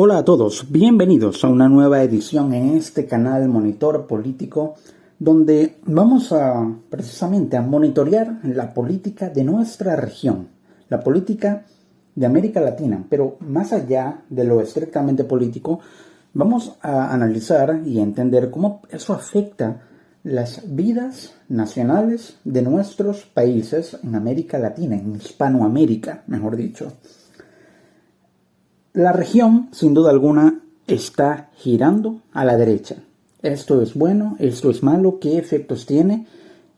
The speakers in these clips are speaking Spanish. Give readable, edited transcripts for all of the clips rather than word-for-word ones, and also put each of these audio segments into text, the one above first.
Hola a todos, bienvenidos a una nueva edición en este canal Monitor Político, donde vamos precisamente a monitorear la política de nuestra región, la política de América Latina, pero más allá de lo estrictamente político, vamos a analizar y a entender cómo eso afecta las vidas nacionales de nuestros países en América Latina, en Hispanoamérica, mejor dicho. La región, sin duda alguna, está girando a la derecha. ¿Esto es bueno? ¿Esto es malo? ¿Qué efectos tiene?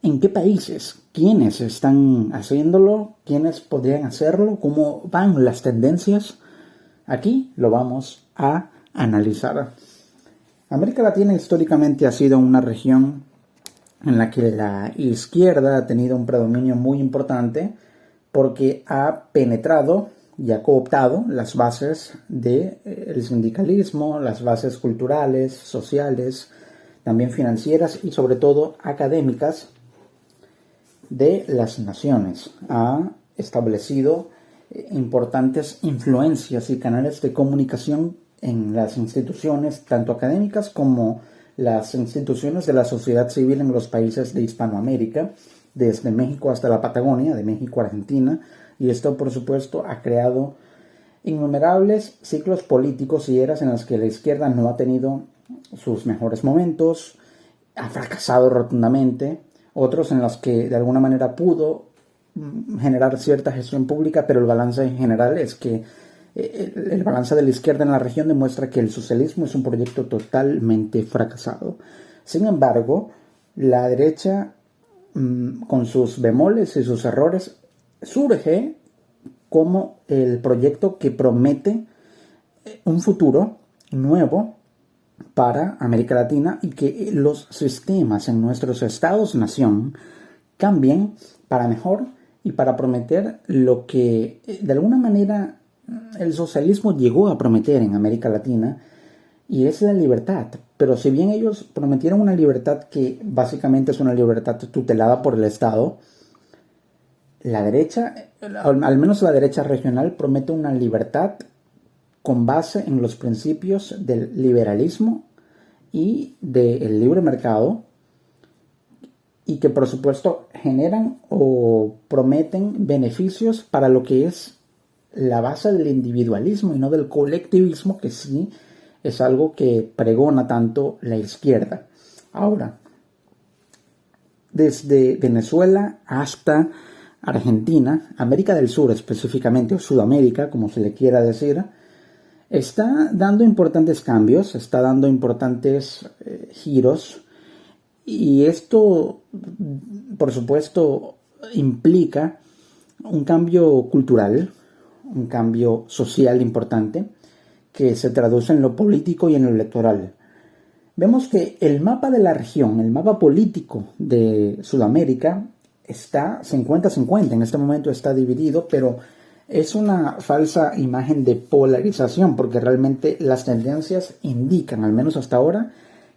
¿En qué países? ¿Quiénes están haciéndolo? ¿Quiénes podrían hacerlo? ¿Cómo van las tendencias? Aquí lo vamos a analizar. América Latina históricamente ha sido una región en la que la izquierda ha tenido un predominio muy importante porque ha penetrado y ha cooptado las bases del sindicalismo, las bases culturales, sociales, también financieras y sobre todo académicas de las naciones. Ha establecido importantes influencias y canales de comunicación en las instituciones, tanto académicas como las instituciones de la sociedad civil en los países de Hispanoamérica, desde México hasta la Patagonia, de México a Argentina, y esto por supuesto ha creado innumerables ciclos políticos y eras en las que la izquierda no ha tenido sus mejores momentos, ha fracasado rotundamente, otros en los que de alguna manera pudo generar cierta gestión pública, pero el balance en general es que el balance de la izquierda en la región demuestra que el socialismo es un proyecto totalmente fracasado. Sin embargo, la derecha, con sus bemoles y sus errores, surge como el proyecto que promete un futuro nuevo para América Latina y que los sistemas en nuestros estados-nación cambien para mejor y para prometer lo que de alguna manera el socialismo llegó a prometer en América Latina, y es la libertad. Pero si bien ellos prometieron una libertad que básicamente es una libertad tutelada por el Estado, la derecha, al menos la derecha regional, promete una libertad con base en los principios del liberalismo y del libre mercado, y que por supuesto generan o prometen beneficios para lo que es la base del individualismo y no del colectivismo, que sí es algo que pregona tanto la izquierda. Ahora, desde Venezuela hasta Argentina, América del Sur específicamente, o Sudamérica, como se le quiera decir, está dando importantes cambios, está dando importantes giros, y esto, por supuesto, implica un cambio cultural, un cambio social importante, que se traduce en lo político y en lo electoral. Vemos que el mapa de la región, el mapa político de Sudamérica, está 50-50, en este momento está dividido, pero es una falsa imagen de polarización, porque realmente las tendencias indican, al menos hasta ahora,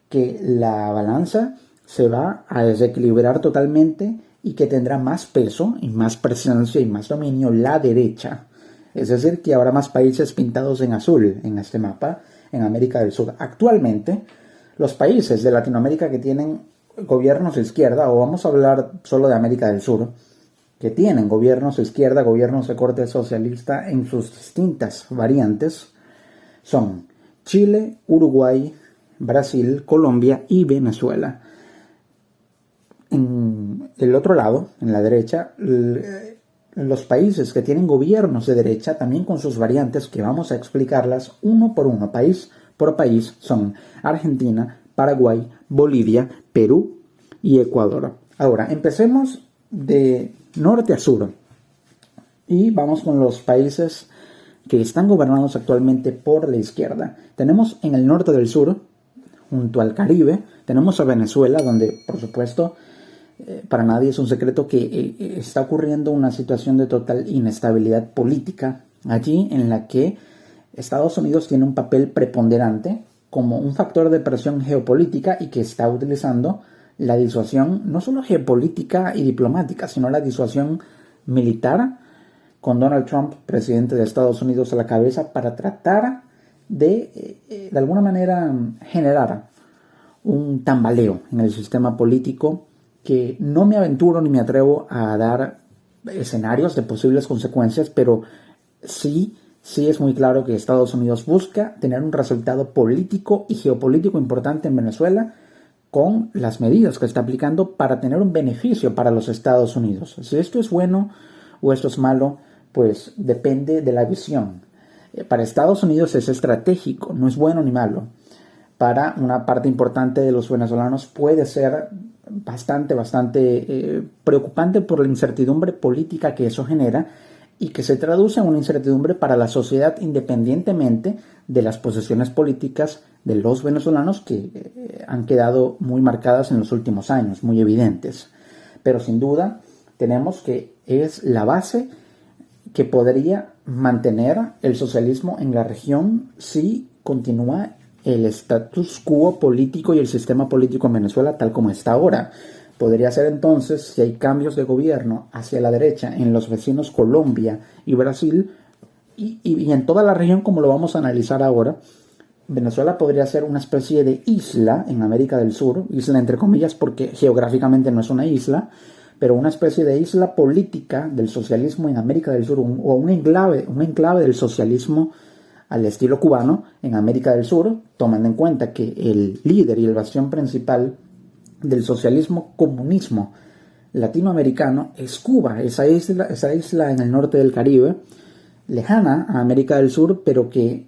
que la balanza se va a desequilibrar totalmente y que tendrá más peso y más presencia y más dominio la derecha. Es decir, que habrá más países pintados en azul en este mapa en América del Sur. Actualmente, los países de Latinoamérica que tienen gobiernos de izquierda, o vamos a hablar solo de América del Sur, que tienen gobiernos de izquierda, gobiernos de corte socialista en sus distintas variantes, son Chile, Uruguay, Brasil, Colombia y Venezuela. En el otro lado, en la derecha, los países que tienen gobiernos de derecha, también con sus variantes, que vamos a explicarlas uno por uno, país por país, son Argentina, Paraguay, Bolivia, Perú y Ecuador. Ahora, empecemos de norte a sur y vamos con los países que están gobernados actualmente por la izquierda. Tenemos en el norte del sur, junto al Caribe, tenemos a Venezuela, donde, por supuesto, para nadie es un secreto que está ocurriendo una situación de total inestabilidad política allí, en la que Estados Unidos tiene un papel preponderante como un factor de presión geopolítica y que está utilizando la disuasión no solo geopolítica y diplomática, sino la disuasión militar, con Donald Trump, presidente de Estados Unidos, a la cabeza, para tratar de alguna manera generar un tambaleo en el sistema político que no me aventuro ni me atrevo a dar escenarios de posibles consecuencias, pero sí es muy claro que Estados Unidos busca tener un resultado político y geopolítico importante en Venezuela con las medidas que está aplicando para tener un beneficio para los Estados Unidos. Si esto es bueno o esto es malo, pues depende de la visión. Para Estados Unidos es estratégico, no es bueno ni malo. Para una parte importante de los venezolanos puede ser bastante preocupante por la incertidumbre política que eso genera y que se traduce en una incertidumbre para la sociedad independientemente de las posiciones políticas de los venezolanos que han quedado muy marcadas en los últimos años, muy evidentes. Pero sin duda tenemos que es la base que podría mantener el socialismo en la región si continúa el status quo político y el sistema político en Venezuela tal como está ahora. Podría ser entonces, si hay cambios de gobierno hacia la derecha en los vecinos Colombia y Brasil y en toda la región como lo vamos a analizar ahora, Venezuela podría ser una especie de isla en América del Sur, isla entre comillas porque geográficamente no es una isla, pero una especie de isla política del socialismo en América del Sur, o un enclave del socialismo al estilo cubano en América del Sur, tomando en cuenta que el líder y el bastión principal del socialismo comunismo latinoamericano es Cuba, esa isla en el norte del Caribe, lejana a América del Sur, pero que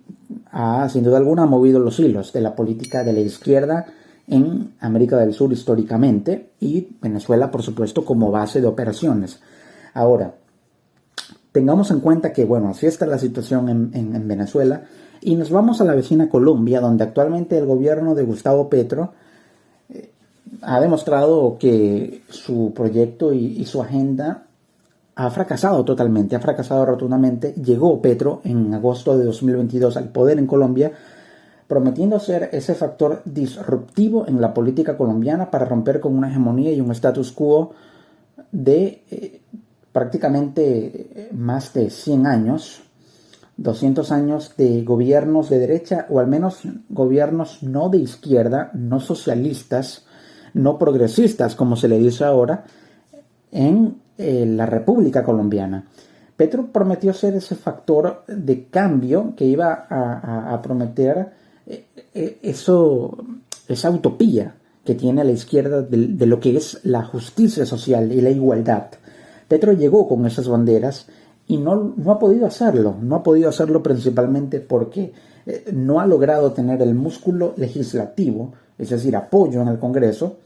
ha sin duda alguna movido los hilos de la política de la izquierda en América del Sur históricamente y Venezuela, por supuesto, como base de operaciones. Ahora, tengamos en cuenta que, bueno, así está la situación en Venezuela y nos vamos a la vecina Colombia, donde actualmente el gobierno de Gustavo Petro ha demostrado que su proyecto y su agenda ha fracasado totalmente, ha fracasado rotundamente. Llegó Petro en agosto de 2022 al poder en Colombia, prometiendo ser ese factor disruptivo en la política colombiana para romper con una hegemonía y un status quo de prácticamente más de 100 años, 200 años de gobiernos de derecha, o al menos gobiernos no de izquierda, no socialistas, no progresistas, como se le dice ahora, en la República Colombiana. Petro prometió ser ese factor de cambio que iba a prometer esa utopía que tiene la izquierda de lo que es la justicia social y la igualdad. Petro llegó con esas banderas y no ha podido hacerlo principalmente porque no ha logrado tener el músculo legislativo, es decir, apoyo en el Congreso,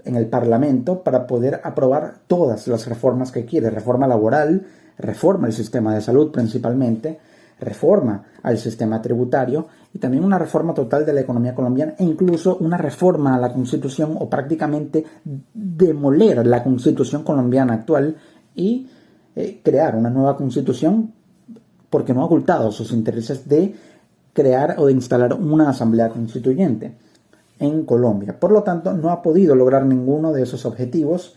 en el Parlamento, para poder aprobar todas las reformas que quiere: reforma laboral, reforma al sistema de salud principalmente, reforma al sistema tributario y también una reforma total de la economía colombiana e incluso una reforma a la Constitución, o prácticamente demoler la Constitución colombiana actual y crear una nueva Constitución, porque no ha ocultado sus intereses de crear o de instalar una asamblea constituyente en Colombia. Por lo tanto, no ha podido lograr ninguno de esos objetivos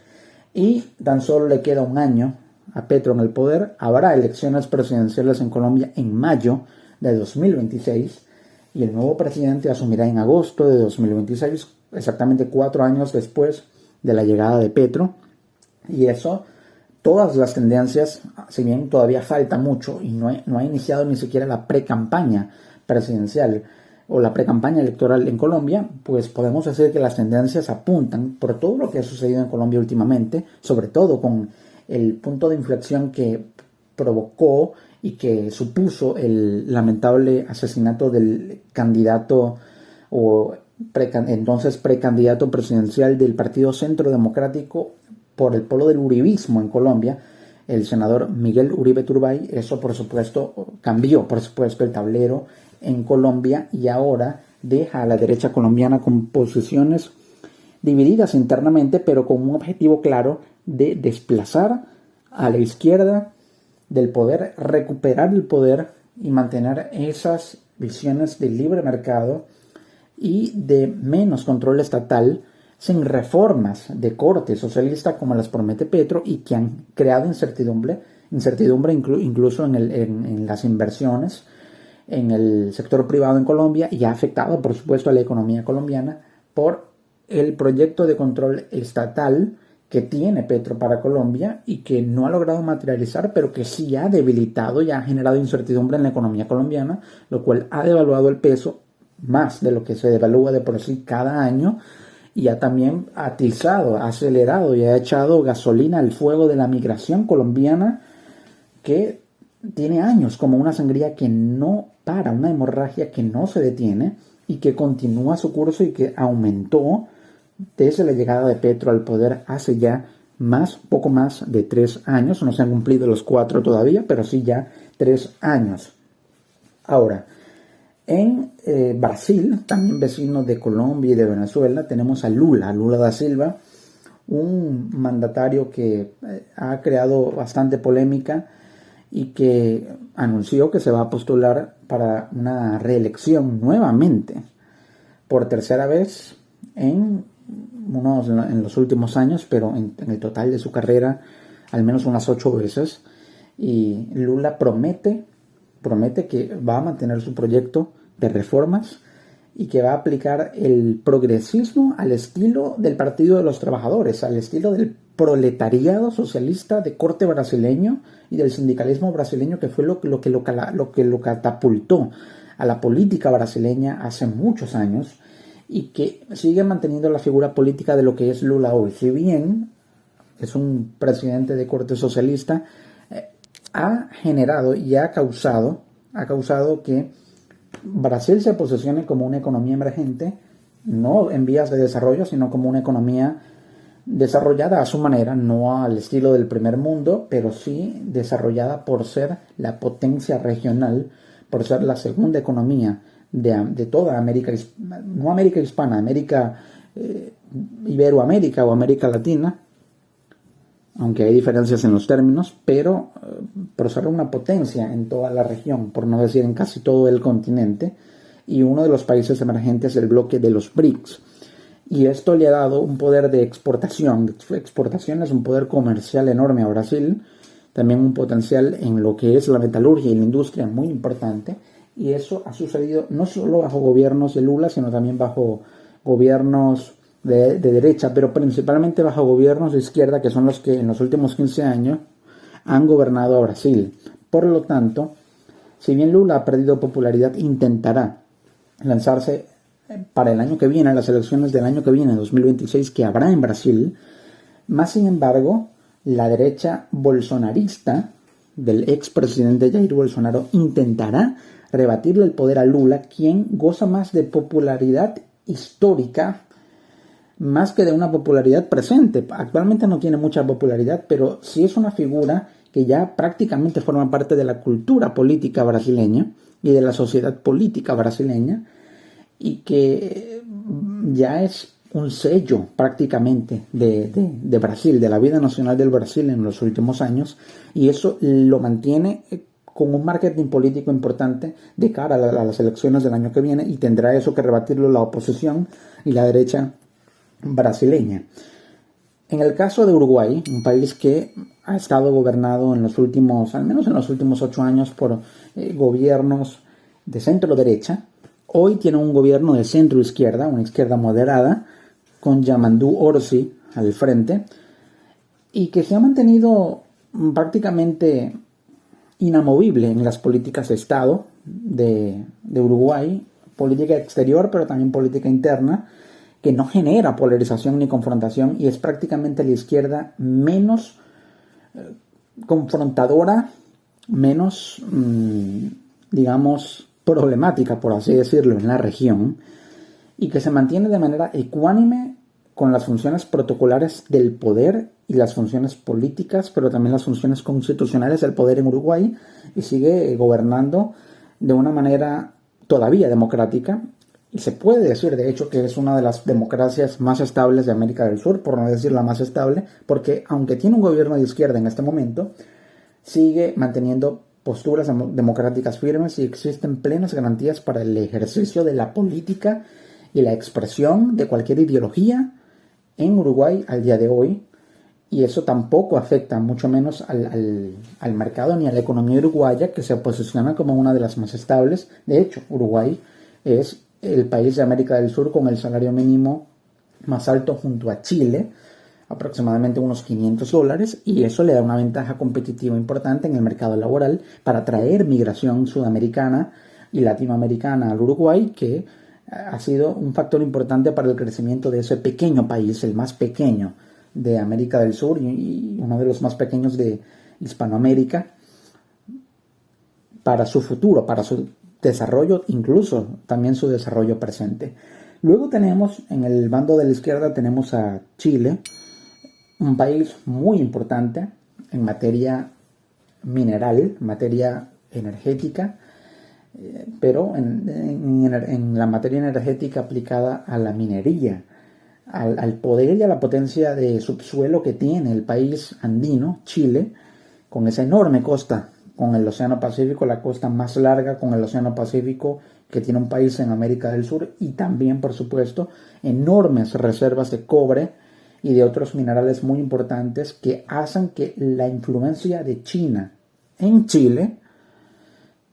y tan solo le queda un año a Petro en el poder. Habrá elecciones presidenciales en Colombia en mayo de 2026 y el nuevo presidente asumirá en agosto de 2026, exactamente 4 años después de la llegada de Petro. Y eso, todas las tendencias, si bien todavía falta mucho y no ha iniciado ni siquiera la pre-campaña presidencial o la pre-campaña electoral en Colombia, pues podemos decir que las tendencias apuntan, por todo lo que ha sucedido en Colombia últimamente, sobre todo con el punto de inflexión que provocó y que supuso el lamentable asesinato del candidato o entonces precandidato presidencial del Partido Centro Democrático por el polo del uribismo en Colombia, el senador Miguel Uribe Turbay. Eso, por supuesto, cambió, por supuesto, el tablero en Colombia y ahora deja a la derecha colombiana con posiciones divididas internamente, pero con un objetivo claro de desplazar a la izquierda del poder, recuperar el poder y mantener esas visiones de libre mercado y de menos control estatal, sin reformas de corte socialista como las promete Petro y que han creado incertidumbre incluso en las inversiones, en el sector privado en Colombia y ha afectado, por supuesto, a la economía colombiana por el proyecto de control estatal que tiene Petro para Colombia y que no ha logrado materializar, pero que sí ha debilitado y ha generado incertidumbre en la economía colombiana, lo cual ha devaluado el peso más de lo que se devalúa de por sí cada año y ha también atizado, ha acelerado y ha echado gasolina al fuego de la migración colombiana, que tiene años como una sangría que no para, una hemorragia que no se detiene y que continúa su curso y que aumentó desde la llegada de Petro al poder hace ya poco más de 3 años. No se han cumplido los 4 todavía, pero sí ya 3 años. Ahora, en Brasil, también vecino de Colombia y de Venezuela, tenemos a Lula da Silva, un mandatario que ha creado bastante polémica y que anunció que se va a postular para una reelección nuevamente por tercera vez en los últimos años, pero en el total de su carrera al menos unas 8 veces. Y Lula promete que va a mantener su proyecto de reformas y que va a aplicar el progresismo al estilo del Partido de los Trabajadores, al estilo del proletariado socialista de corte brasileño y del sindicalismo brasileño, que fue lo que lo catapultó a la política brasileña hace muchos años y que sigue manteniendo la figura política de lo que es Lula hoy. Si bien es un presidente de corte socialista, ha generado y ha causado que Brasil se posicione como una economía emergente, no en vías de desarrollo, sino como una economía desarrollada a su manera, no al estilo del primer mundo, pero sí desarrollada por ser la potencia regional, por ser la segunda economía de toda América, no América hispana, América Iberoamérica o América Latina, aunque hay diferencias en los términos, pero por ser una potencia en toda la región, por no decir en casi todo el continente, y uno de los países emergentes del bloque de los BRICS. Y esto le ha dado un poder de exportación. Exportación es un poder comercial enorme a Brasil, también un potencial en lo que es la metalurgia y la industria muy importante. Y eso ha sucedido no solo bajo gobiernos de Lula, sino también bajo gobiernos de derecha, pero principalmente bajo gobiernos de izquierda, que son los que en los últimos 15 años han gobernado a Brasil. Por lo tanto, si bien Lula ha perdido popularidad, intentará lanzarse para el año que viene, las elecciones del año que viene, 2026, que habrá en Brasil. Más sin embargo, la derecha bolsonarista del expresidente Jair Bolsonaro intentará rebatirle el poder a Lula, quien goza más de popularidad histórica más que de una popularidad presente. Actualmente no tiene mucha popularidad, pero sí es una figura que ya prácticamente forma parte de la cultura política brasileña y de la sociedad política brasileña, y que ya es un sello prácticamente de Brasil, de la vida nacional del Brasil en los últimos años, y eso lo mantiene con un marketing político importante de cara a las elecciones del año que viene, y tendrá eso que rebatirlo la oposición y la derecha brasileña. En el caso de Uruguay, un país que ha estado gobernado en los últimos, al menos en los últimos 8 años, por gobiernos de centro derecha, hoy tiene un gobierno de centro izquierda, una izquierda moderada, con Yamandu Orsi al frente, y que se ha mantenido prácticamente inamovible en las políticas de Estado de Uruguay, política exterior, pero también política interna, que no genera polarización ni confrontación, y es prácticamente la izquierda menos confrontadora, menos, digamos, problemática, por así decirlo, en la región, y que se mantiene de manera ecuánime con las funciones protocolares del poder y las funciones políticas, pero también las funciones constitucionales del poder en Uruguay, y sigue gobernando de una manera todavía democrática. Y se puede decir, de hecho, que es una de las democracias más estables de América del Sur, por no decir la más estable, porque aunque tiene un gobierno de izquierda en este momento, sigue manteniendo posturas democráticas firmes y existen plenas garantías para el ejercicio de la política y la expresión de cualquier ideología en Uruguay al día de hoy. y eso tampoco afecta mucho menos al mercado ni a la economía uruguaya, que se posiciona como una de las más estables. De hecho, Uruguay es el país de América del Sur con el salario mínimo más alto junto a Chile, aproximadamente unos $500, y eso le da una ventaja competitiva importante en el mercado laboral para atraer migración sudamericana y latinoamericana al Uruguay, que ha sido un factor importante para el crecimiento de ese pequeño país, el más pequeño de América del Sur y uno de los más pequeños de Hispanoamérica, para su futuro, para su desarrollo, incluso también su desarrollo presente. Luego tenemos, en el bando de la izquierda, tenemos a Chile, un país muy importante en materia mineral, materia energética, pero en la materia energética aplicada a la minería, al poder y a la potencia de subsuelo que tiene el país andino, Chile, con esa enorme costa, con el Océano Pacífico, la costa más larga con el Océano Pacífico que tiene un país en América del Sur, y también, por supuesto, enormes reservas de cobre y de otros minerales muy importantes que hacen que la influencia de China en Chile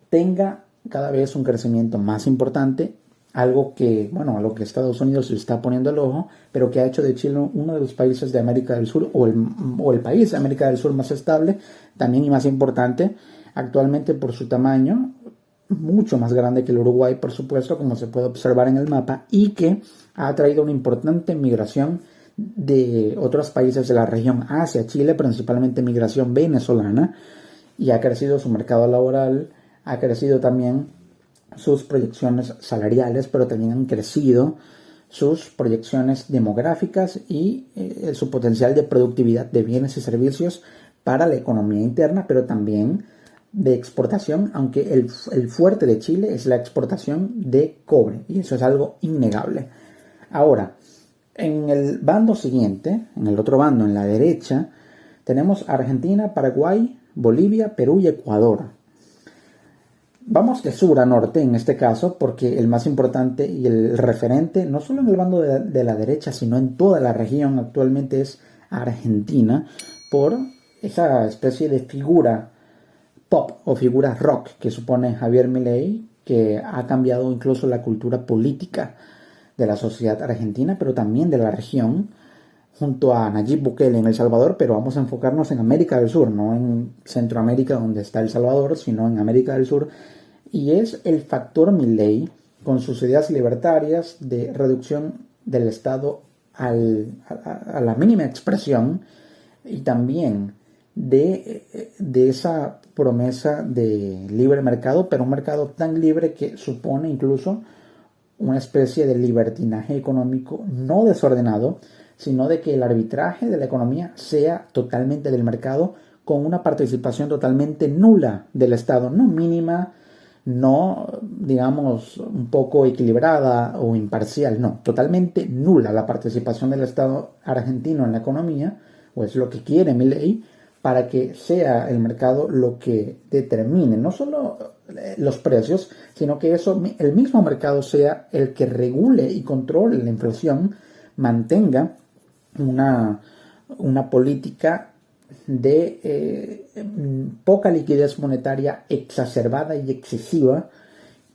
tenga cada vez un crecimiento más importante, algo que, bueno, a lo que Estados Unidos se está poniendo el ojo, pero que ha hecho de Chile uno de los países de América del Sur, o el país de América del Sur más estable, también y más importante, actualmente por su tamaño, mucho más grande que el Uruguay, por supuesto, como se puede observar en el mapa, y que ha traído una importante migración de otros países de la región hacia Chile, principalmente migración venezolana, y ha crecido su mercado laboral, ha crecido también sus proyecciones salariales, pero también han crecido sus proyecciones demográficas y su potencial de productividad de bienes y servicios para la economía interna, pero también de exportación, aunque el fuerte de Chile es la exportación de cobre, y eso es algo innegable. Ahora, en el bando siguiente, en el otro bando, en la derecha, tenemos Argentina, Paraguay, Bolivia, Perú y Ecuador. Vamos de sur a norte en este caso, porque el más importante y el referente, no solo en el bando de la derecha, sino en toda la región actualmente, es Argentina, por esa especie de figura pop o figura rock que supone Javier Milei, que ha cambiado incluso la cultura política de la sociedad argentina, pero también de la región, junto a Nayib Bukele en El Salvador, pero vamos a enfocarnos en América del Sur, no en Centroamérica donde está El Salvador, sino en América del Sur, y es el factor Milei, con sus ideas libertarias de reducción del Estado a la mínima expresión, y también de esa promesa de libre mercado, pero un mercado tan libre que supone incluso una especie de libertinaje económico no desordenado, sino de que el arbitraje de la economía sea totalmente del mercado, con una participación totalmente nula del Estado, no mínima, no, digamos, un poco equilibrada o imparcial, no, totalmente nula la participación del Estado argentino en la economía, o es lo que quiere Milei, para que sea el mercado lo que determine no solo los precios, sino que el mismo mercado sea el que regule y controle la inflación, mantenga una política de poca liquidez monetaria exacerbada y excesiva,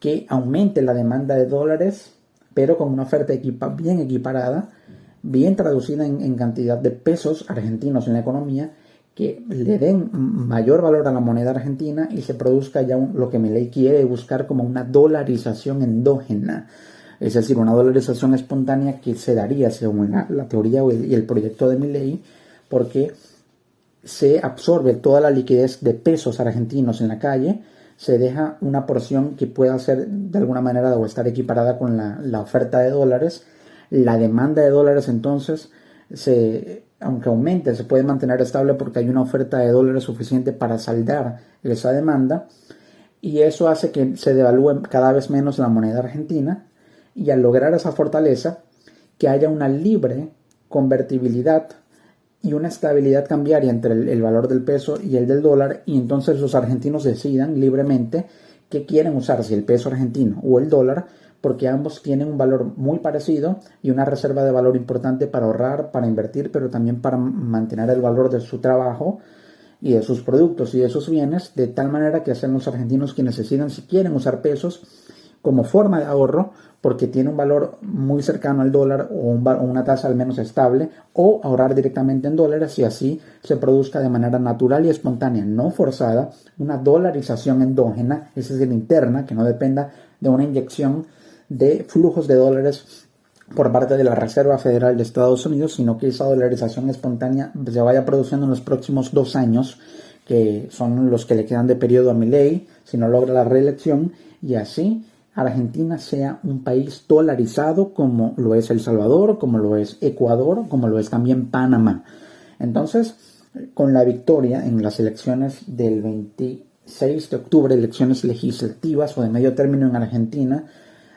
que aumente la demanda de dólares, pero con una oferta bien equiparada, bien traducida en cantidad de pesos argentinos en la economía, que le den mayor valor a la moneda argentina y se produzca ya lo que Milei quiere buscar como una dolarización endógena, es decir, una dolarización espontánea que se daría según la teoría y el proyecto de Milei, porque se absorbe toda la liquidez de pesos argentinos en la calle, se deja una porción que pueda ser de alguna manera o estar equiparada con la oferta de dólares. La demanda de dólares entonces, aunque aumente, se puede mantener estable porque hay una oferta de dólares suficiente para saldar esa demanda, y eso hace que se devalúe cada vez menos la moneda argentina, y al lograr esa fortaleza, que haya una libre convertibilidad y una estabilidad cambiaria entre el valor del peso y el del dólar, y entonces los argentinos decidan libremente qué quieren usar, si el peso argentino o el dólar, porque ambos tienen un valor muy parecido y una reserva de valor importante para ahorrar, para invertir, pero también para mantener el valor de su trabajo y de sus productos y de sus bienes, de tal manera que sean los argentinos quienes decidan si quieren usar pesos como forma de ahorro, porque tiene un valor muy cercano al dólar o una tasa al menos estable, o ahorrar directamente en dólares y así se produzca de manera natural y espontánea, no forzada, una dolarización endógena, es decir, interna, que no dependa de una inyección de flujos de dólares por parte de la Reserva Federal de Estados Unidos, sino que esa dolarización espontánea se vaya produciendo en los próximos 2 años, que son los que le quedan de periodo a Milei, si no logra la reelección, y así Argentina sea un país dolarizado como lo es El Salvador, como lo es Ecuador, como lo es también Panamá. Entonces, con la victoria en las elecciones del 26 de octubre, elecciones legislativas o de medio término en Argentina,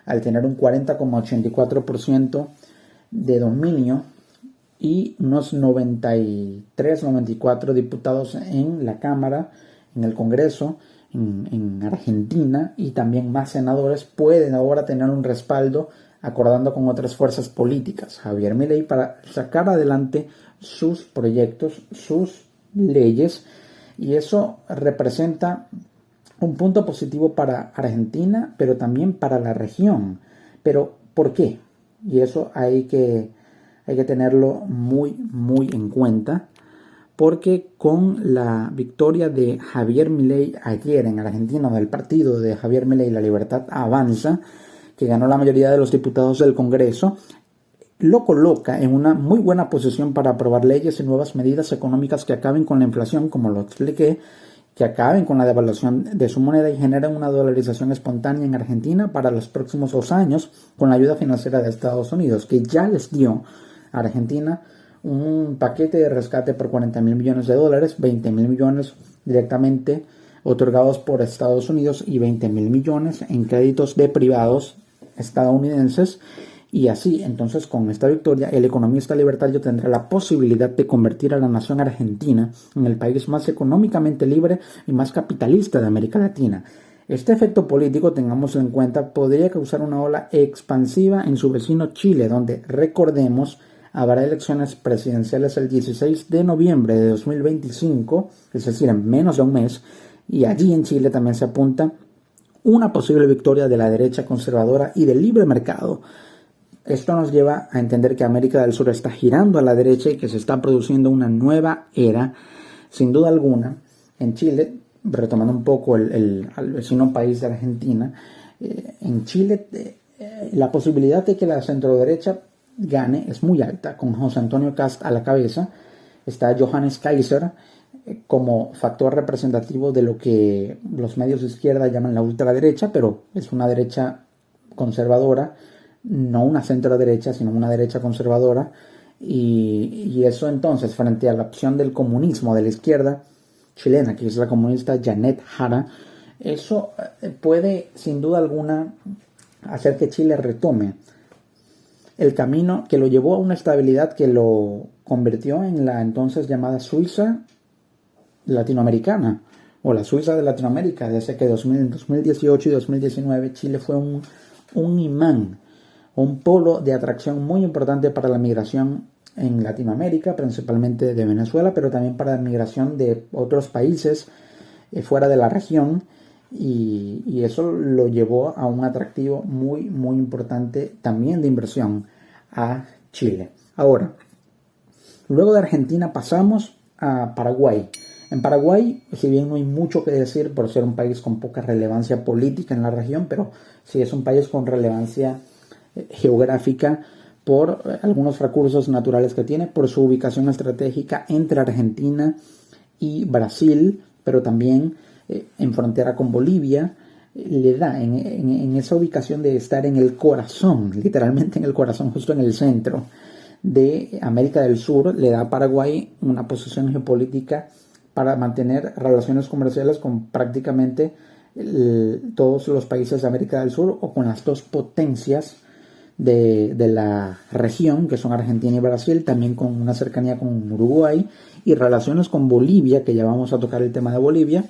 al tener un 40,84% de dominio y unos 93, 94 diputados en la Cámara, en el Congreso, en Argentina, y también más senadores, pueden ahora tener un respaldo acordando con otras fuerzas políticas, Javier Milei, para sacar adelante sus proyectos, sus leyes, y eso representa un punto positivo para Argentina, pero también para la región. Pero, ¿por qué? Y eso hay que tenerlo muy, muy en cuenta, porque con la victoria de Javier Milei ayer en Argentina, del partido de Javier Milei, La Libertad Avanza, que ganó la mayoría de los diputados del Congreso, lo coloca en una muy buena posición para aprobar leyes y nuevas medidas económicas que acaben con la inflación, como lo expliqué, que acaben con la devaluación de su moneda y generen una dolarización espontánea en Argentina para los próximos 2 años, con la ayuda financiera de Estados Unidos, que ya les dio a Argentina un paquete de rescate por $40 mil millones, 20 mil millones directamente otorgados por Estados Unidos y 20 mil millones en créditos de privados estadounidenses. Y así, entonces, con esta victoria, el economista libertario tendrá la posibilidad de convertir a la nación argentina en el país más económicamente libre y más capitalista de América Latina. Este efecto político, tengamos en cuenta, podría causar una ola expansiva en su vecino Chile, donde, recordemos, habrá elecciones presidenciales el 16 de noviembre de 2025, es decir, en menos de un mes, y allí en Chile también se apunta una posible victoria de la derecha conservadora y del libre mercado. Esto nos lleva a entender que América del Sur está girando a la derecha y que se está produciendo una nueva era, sin duda alguna. En Chile, retomando un poco al vecino país de Argentina, en Chile la posibilidad de que la centroderecha gane es muy alta, con José Antonio Kast a la cabeza. Está Johannes Kaiser como factor representativo de lo que los medios de izquierda llaman la ultraderecha, pero es una derecha conservadora, no una centro derecha, sino una derecha conservadora, y eso entonces, frente a la opción del comunismo de la izquierda chilena, que es la comunista Janet Jara, eso puede sin duda alguna hacer que Chile retome el camino que lo llevó a una estabilidad que lo convirtió en la entonces llamada Suiza latinoamericana, o la Suiza de Latinoamérica. Desde que en 2018 y 2019 Chile fue un imán, un polo de atracción muy importante para la migración en Latinoamérica, principalmente de Venezuela, pero también para la migración de otros países fuera de la región, y eso lo llevó a un atractivo muy, muy importante también de inversión a Chile. Ahora, luego de Argentina pasamos a Paraguay. En Paraguay, si bien no hay mucho que decir por ser un país con poca relevancia política en la región, pero sí es un país con relevancia geográfica por algunos recursos naturales que tiene, por su ubicación estratégica entre Argentina y Brasil, pero también en frontera con Bolivia, le da en esa ubicación de estar en el corazón, literalmente en el corazón, justo en el centro de América del Sur, le da a Paraguay una posición geopolítica para mantener relaciones comerciales con prácticamente todos los países de América del Sur, o con las dos potencias de la región, que son Argentina y Brasil, también con una cercanía con Uruguay, y relaciones con Bolivia, que ya vamos a tocar el tema de Bolivia,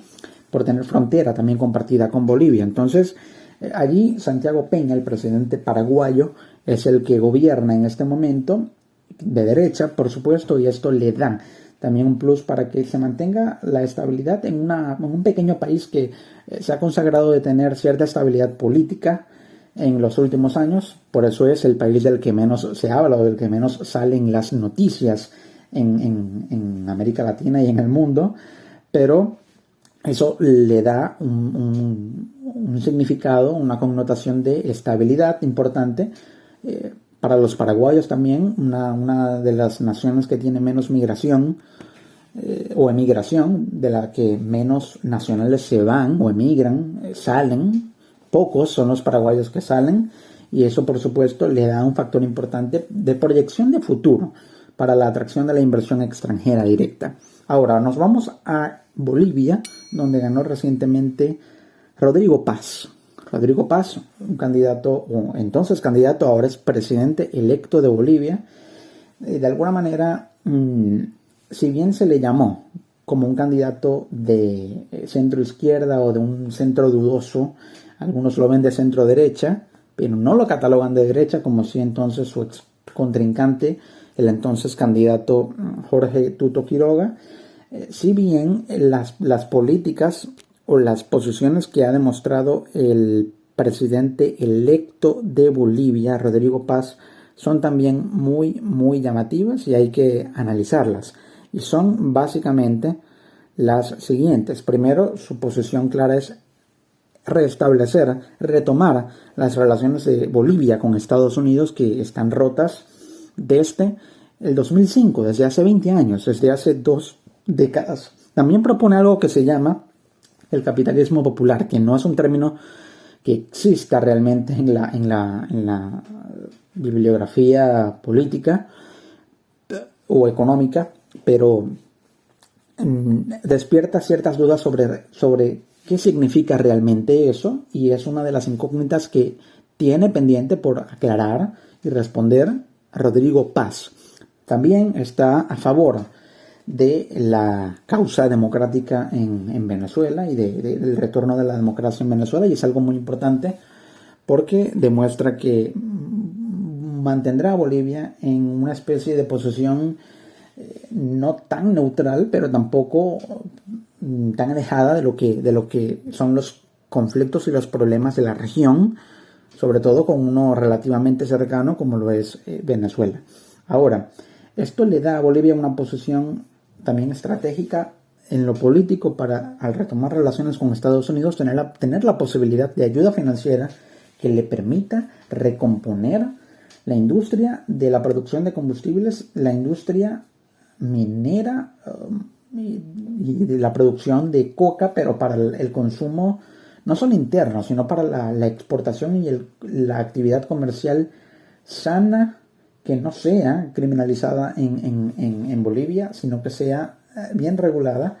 por tener frontera también compartida con Bolivia. Entonces, Allí Santiago Peña, el presidente paraguayo, es el que gobierna en este momento, de derecha, por supuesto, y esto le da también un plus para que se mantenga la estabilidad en un pequeño país que se ha consagrado de tener cierta estabilidad política en los últimos años. Por eso es el país del que menos se habla o del que menos salen las noticias en América Latina y en el mundo, pero eso le da un significado, una connotación de estabilidad importante. Para los paraguayos también, una de las naciones que tiene menos migración o emigración, de la que menos nacionales se van o emigran, salen, pocos son los paraguayos que salen, y eso por supuesto le da un factor importante de proyección de futuro para la atracción de la inversión extranjera directa. Ahora nos vamos a Bolivia, donde ganó recientemente Rodrigo Paz. Rodrigo Paz, un candidato, o entonces candidato, ahora es presidente electo de Bolivia. De alguna manera, si bien se le llamó como un candidato de centro izquierda o de un centro dudoso, algunos lo ven de centro derecha, pero no lo catalogan de derecha, como si entonces su ex contrincante, el entonces candidato Jorge Tuto Quiroga. Si bien las políticas o las posiciones que ha demostrado el presidente electo de Bolivia, Rodrigo Paz, son también muy, muy llamativas y hay que analizarlas. Y son básicamente las siguientes. Primero, su posición clara es retomar las relaciones de Bolivia con Estados Unidos, que están rotas desde el 2005, desde hace 20 años, desde hace 2 décadas. También propone algo que se llama el capitalismo popular, que no es un término que exista realmente en la bibliografía política o económica, pero despierta ciertas dudas sobre qué significa realmente eso, y es una de las incógnitas que tiene pendiente por aclarar y responder Rodrigo Paz. También está a favor de la causa democrática en Venezuela y del retorno de la democracia en Venezuela, y es algo muy importante porque demuestra que mantendrá a Bolivia en una especie de posición no tan neutral, pero tampoco tan alejada de lo que son los conflictos y los problemas de la región, sobre todo con uno relativamente cercano como lo es Venezuela. Ahora, esto le da a Bolivia una posición también estratégica en lo político para, al retomar relaciones con Estados Unidos, tener la posibilidad de ayuda financiera que le permita recomponer la industria de la producción de combustibles, la industria minera y de la producción de coca, pero para el consumo no solo interno, sino para la exportación y la actividad comercial sana, que no sea criminalizada en Bolivia, sino que sea bien regulada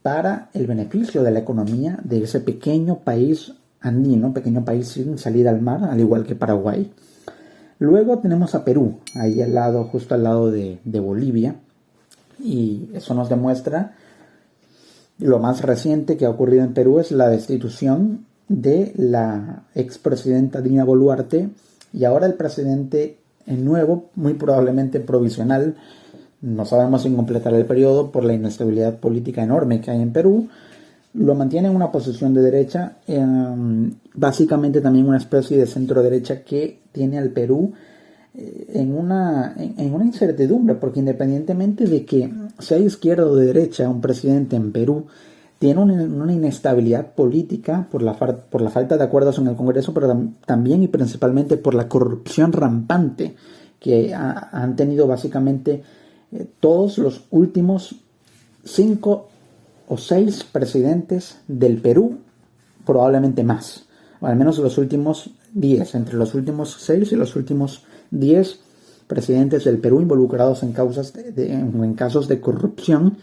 para el beneficio de la economía de ese pequeño país andino, pequeño país sin salida al mar, al igual que Paraguay. Luego tenemos a Perú, ahí al lado, justo al lado de Bolivia, y eso nos demuestra lo más reciente que ha ocurrido en Perú es la destitución de la expresidenta Dina Boluarte, y ahora el presidente nuevo, muy probablemente provisional, no sabemos sin completar el periodo por la inestabilidad política enorme que hay en Perú, lo mantiene en una posición de derecha, básicamente también una especie de centro derecha que tiene al Perú en una incertidumbre, porque independientemente de que sea izquierda o de derecha, un presidente en Perú tiene una inestabilidad política por la falta de acuerdos en el Congreso, pero también y principalmente por la corrupción rampante que han tenido básicamente todos los últimos 5 o 6 presidentes del Perú, probablemente más, o al menos los últimos 10, entre los últimos 6 y los últimos 10 presidentes del Perú involucrados en casos de corrupción,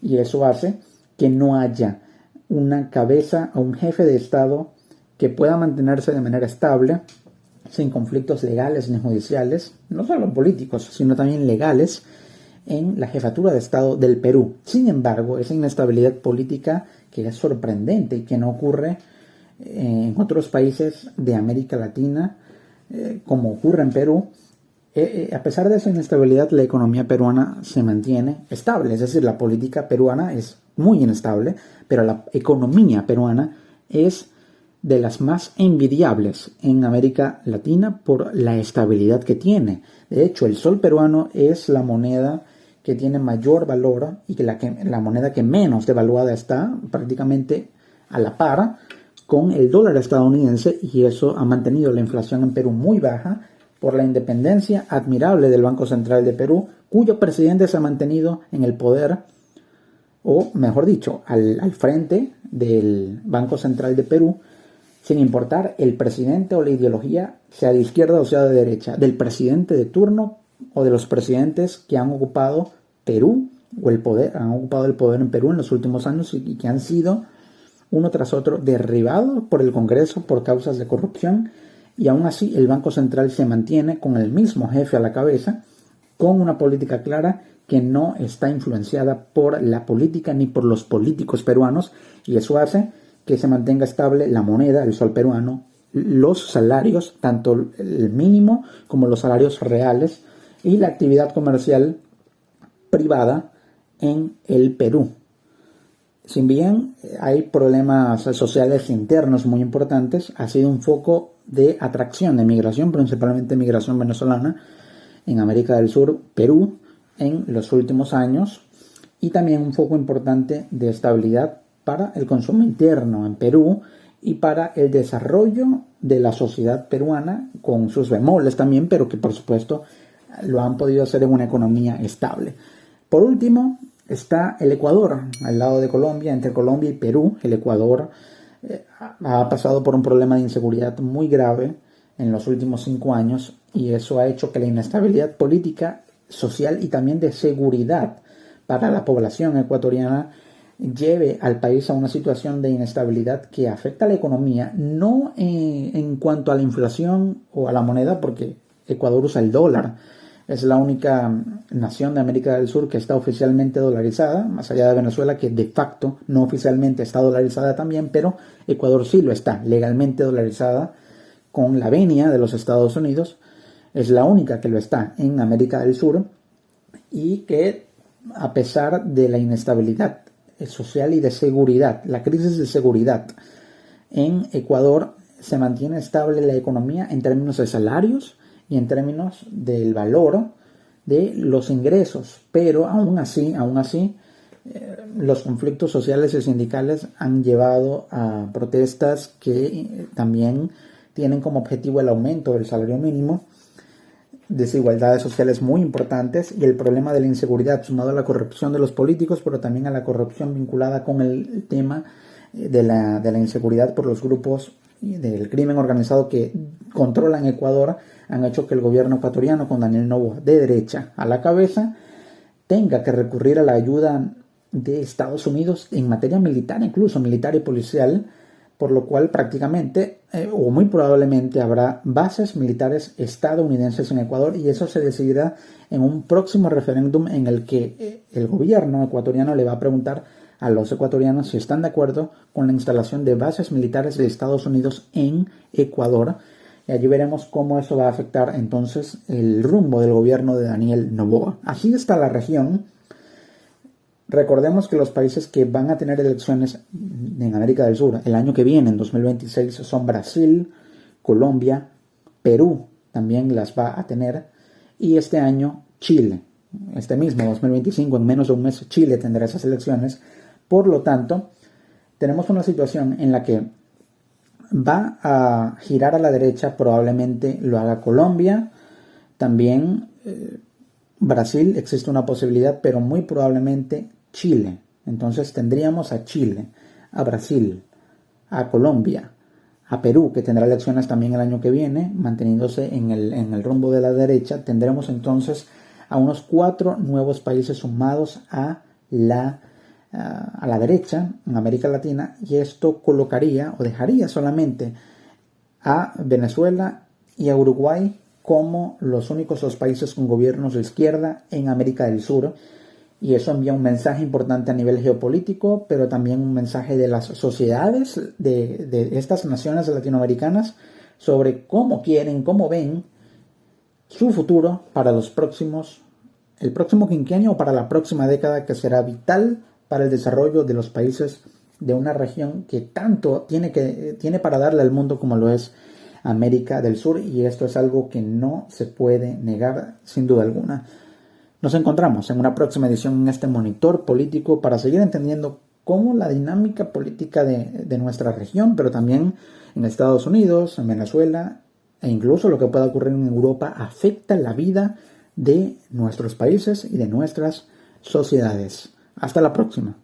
y eso hace que no haya una cabeza o un jefe de Estado que pueda mantenerse de manera estable, sin conflictos legales ni judiciales, no solo políticos, sino también legales, en la jefatura de Estado del Perú. Sin embargo, esa inestabilidad política, que es sorprendente y que no ocurre en otros países de América Latina, como ocurre en Perú. A pesar de esa inestabilidad, la economía peruana se mantiene estable, es decir, la política peruana es muy inestable, pero la economía peruana es de las más envidiables en América Latina por la estabilidad que tiene. De hecho, el sol peruano es la moneda que tiene mayor valor y que la moneda que menos devaluada está, prácticamente a la par con el dólar estadounidense, y eso ha mantenido la inflación en Perú muy baja por la independencia admirable del Banco Central de Perú, cuyo presidente se ha mantenido en el poder, o mejor dicho, al frente del Banco Central de Perú, sin importar el presidente o la ideología, sea de izquierda o sea de derecha, del presidente de turno o de los presidentes que han ocupado Perú o han ocupado el poder en Perú en los últimos años y que han sido uno tras otro derribados por el Congreso por causas de corrupción, y aún así el Banco Central se mantiene con el mismo jefe a la cabeza, con una política clara que no está influenciada por la política ni por los políticos peruanos, y eso hace que se mantenga estable la moneda, el sol peruano, los salarios, tanto el mínimo como los salarios reales, y la actividad comercial privada en el Perú. Si bien hay problemas sociales internos muy importantes, ha sido un foco de atracción de migración, principalmente migración venezolana, en América del Sur, Perú, en los últimos años, y también un foco importante de estabilidad para el consumo interno en Perú y para el desarrollo de la sociedad peruana, con sus bemoles también, pero que por supuesto lo han podido hacer en una economía estable. Por último, está el Ecuador, al lado de Colombia, entre Colombia y Perú. El Ecuador ha pasado por un problema de inseguridad muy grave en los últimos 5 años, y eso ha hecho que la inestabilidad política, social y también de seguridad para la población ecuatoriana lleve al país a una situación de inestabilidad que afecta a la economía, no en cuanto a la inflación o a la moneda, porque Ecuador usa el dólar. Es la única nación de América del Sur que está oficialmente dolarizada, más allá de Venezuela, que de facto no oficialmente está dolarizada también, pero Ecuador sí lo está, legalmente dolarizada con la venia de los Estados Unidos. Es la única que lo está en América del Sur, y que, a pesar de la inestabilidad social y de seguridad, la crisis de seguridad en Ecuador, se mantiene estable la economía en términos de salarios y en términos del valor de los ingresos, pero aún así, los conflictos sociales y sindicales han llevado a protestas que también tienen como objetivo el aumento del salario mínimo, desigualdades sociales muy importantes y el problema de la inseguridad sumado a la corrupción de los políticos, pero también a la corrupción vinculada con el tema de la inseguridad por los grupos del crimen organizado que controlan Ecuador, han hecho que el gobierno ecuatoriano, con Daniel Noboa de derecha a la cabeza, tenga que recurrir a la ayuda de Estados Unidos en materia militar, incluso militar y policial, por lo cual prácticamente o muy probablemente habrá bases militares estadounidenses en Ecuador, y eso se decidirá en un próximo referéndum en el que el gobierno ecuatoriano le va a preguntar a los ecuatorianos si están de acuerdo con la instalación de bases militares de Estados Unidos en Ecuador, y allí veremos cómo eso va a afectar entonces el rumbo del gobierno de Daniel Noboa. Así está la región. Recordemos que los países que van a tener elecciones en América del Sur el año que viene, en 2026, son Brasil, Colombia, Perú también las va a tener, y este año Chile. Este mismo 2025, en menos de un mes, Chile tendrá esas elecciones. Por lo tanto, tenemos una situación en la que va a girar a la derecha, probablemente lo haga Colombia, también Brasil, existe una posibilidad, pero muy probablemente Chile. Entonces tendríamos a Chile, a Brasil, a Colombia, a Perú, que tendrá elecciones también el año que viene, manteniéndose en el rumbo de la derecha. Tendremos entonces a unos 4 nuevos países sumados a la derecha en América Latina, y esto colocaría o dejaría solamente a Venezuela y a Uruguay como los únicos 2 países con gobiernos de izquierda en América del Sur, Y eso envía un mensaje importante a nivel geopolítico, pero también un mensaje de las sociedades de estas naciones latinoamericanas sobre cómo quieren, cómo ven su futuro para el próximo quinquenio o para la próxima década, que será vital para el desarrollo de los países de una región que tanto tiene para darle al mundo como lo es América del Sur, y esto es algo que no se puede negar sin duda alguna. Nos encontramos en una próxima edición en este monitor político para seguir entendiendo cómo la dinámica política de nuestra región, pero también en Estados Unidos, en Venezuela e incluso lo que pueda ocurrir en Europa, afecta la vida de nuestros países y de nuestras sociedades. Hasta la próxima.